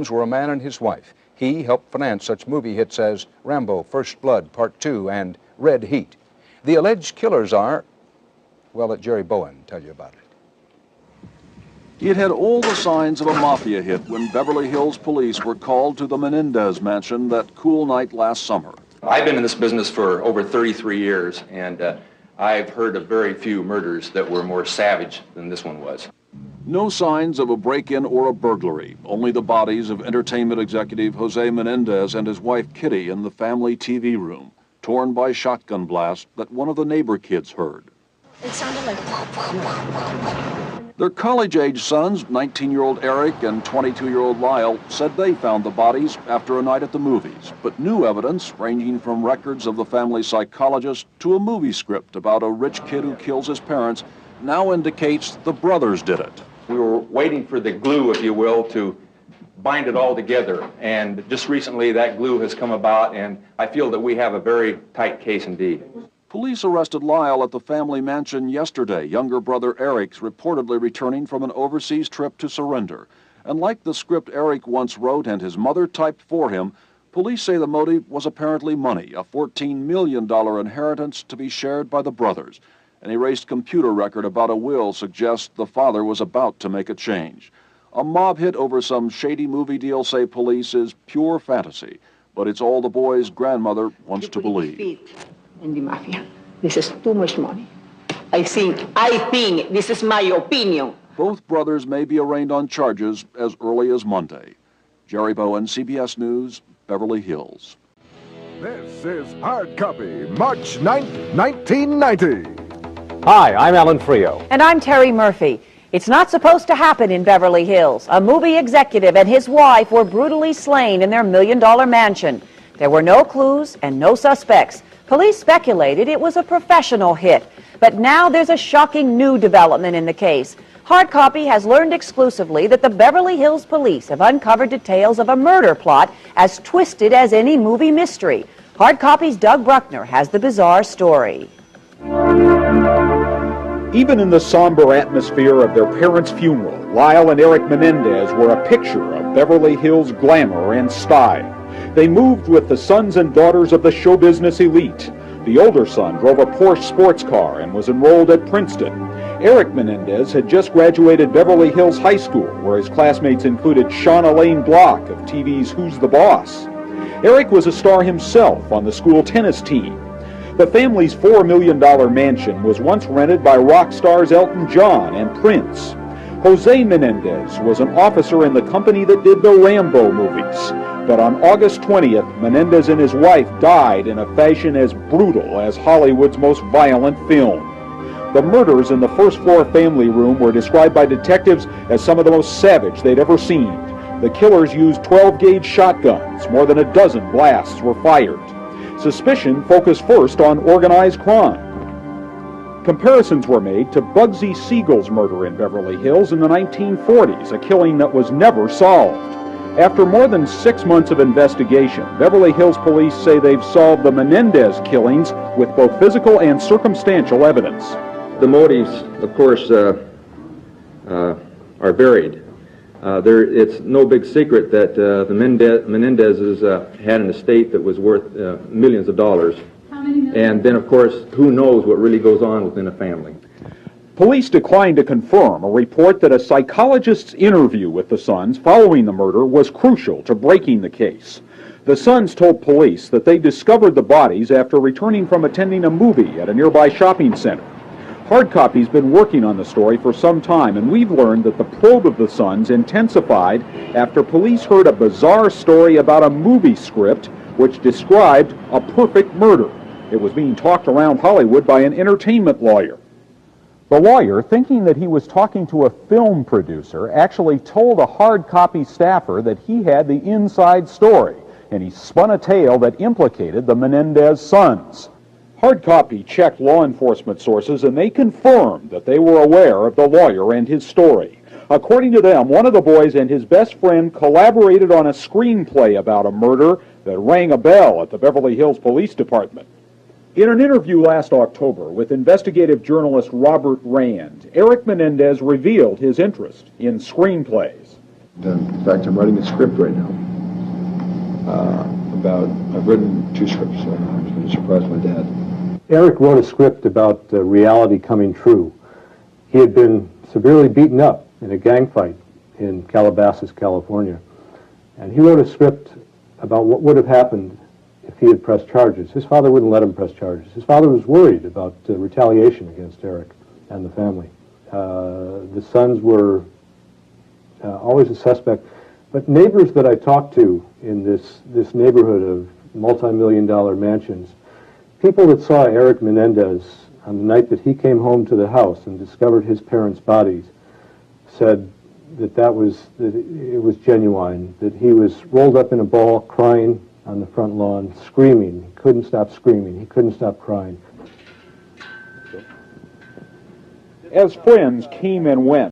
were a man and his wife. He helped finance such movie hits as Rambo, First Blood, Part 2, and Red Heat. The alleged killers are, well, let Jerry Bowen tell you about it. It had all the signs of a mafia hit when Beverly Hills police were called to the Menendez mansion that cool night last summer. I've been in this business for over 33 years, and I've heard of very few murders that were more savage than this one was. No signs of a break-in or a burglary, only the bodies of entertainment executive Jose Menendez and his wife Kitty in the family TV room, torn by shotgun blast that one of the neighbor kids heard. It sounded like... Their college-age sons, 19-year-old Eric and 22-year-old Lyle, said they found the bodies after a night at the movies, but new evidence, ranging from records of the family psychologist to a movie script about a rich kid who kills his parents, now indicates the brothers did it. We were waiting for the glue, if you will, to bind it all together, and just recently that glue has come about, and I feel that we have a very tight case indeed. Police arrested Lyle at the family mansion yesterday. Younger brother Eric's reportedly returning from an overseas trip to surrender. And like the script Eric once wrote and his mother typed for him, police say the motive was apparently money, a $14 million inheritance to be shared by the brothers. An erased computer record about a will suggests the father was about to make a change. A mob hit over some shady movie deal, say police, is pure fantasy. But it's all the boy's grandmother wants to believe. In the mafia. This is too much money. I think, this is my opinion. Both brothers may be arraigned on charges as early as Monday. Jerry Bowen, CBS News, Beverly Hills. This is Hard Copy, March 9th, 1990. Hi, I'm Alan Frio. And I'm Terry Murphy. It's not supposed to happen in Beverly Hills. A movie executive and his wife were brutally slain in their $1 million mansion. There were no clues and no suspects. Police speculated it was a professional hit, but now there's a shocking new development in the case. Hard Copy has learned exclusively that the Beverly Hills police have uncovered details of a murder plot as twisted as any movie mystery. Hard Copy's Doug Bruckner has the bizarre story. Even in the somber atmosphere of their parents' funeral, Lyle and Eric Menendez were a picture of Beverly Hills glamour and style. They moved with the sons and daughters of the show business elite. The older son drove a Porsche sports car and was enrolled at Princeton. Eric Menendez had just graduated Beverly Hills High School, where his classmates included Shauna Lane Block of TV's Who's the Boss. Eric was a star himself on the school tennis team. The family's $4 million mansion was once rented by rock stars Elton John and Prince. Jose Menendez was an officer in the company that did the Rambo movies. But on August 20th, Menendez and his wife died in a fashion as brutal as Hollywood's most violent film. The murders in the first-floor family room were described by detectives as some of the most savage they'd ever seen. The killers used 12-gauge shotguns. More than a dozen blasts were fired. Suspicion focused first on organized crime. Comparisons were made to Bugsy Siegel's murder in Beverly Hills in the 1940s, a killing that was never solved. After more than 6 months of investigation, Beverly Hills police say they've solved the Menendez killings with both physical and circumstantial evidence. The motives, of course, are varied. It's no big secret that the Menendezes had an estate that was worth millions of dollars. And then, of course, who knows what really goes on within a family. Police declined to confirm a report that a psychologist's interview with the sons following the murder was crucial to breaking the case. The sons told police that they discovered the bodies after returning from attending a movie at a nearby shopping center. Hard Copy's been working on the story for some time, and we've learned that the probe of the sons intensified after police heard a bizarre story about a movie script which described a perfect murder. It was being talked around Hollywood by an entertainment lawyer. The lawyer, thinking that he was talking to a film producer, actually told a Hard Copy staffer that he had the inside story, and he spun a tale that implicated the Menendez sons. Hard Copy checked law enforcement sources, and they confirmed that they were aware of the lawyer and his story. According to them, one of the boys and his best friend collaborated on a screenplay about a murder that rang a bell at the Beverly Hills Police Department. In an interview last October with investigative journalist Robert Rand, Eric Menendez revealed his interest in screenplays. In fact, I'm writing a script right now I've written 2 scripts, so I was going to surprise my dad. Eric wrote a script about reality coming true. He had been severely beaten up in a gang fight in Calabasas, California. And he wrote a script about what would have happened if he had pressed charges. His father wouldn't let him press charges. His father was worried about retaliation against Eric and the family. The sons were always a suspect. But neighbors that I talked to in this neighborhood of multi-million-dollar mansions, people that saw Eric Menendez on the night that he came home to the house and discovered his parents' bodies, said that it was genuine, that he was rolled up in a ball, crying on the front lawn, screaming. He couldn't stop screaming. He couldn't stop crying. As friends came and went,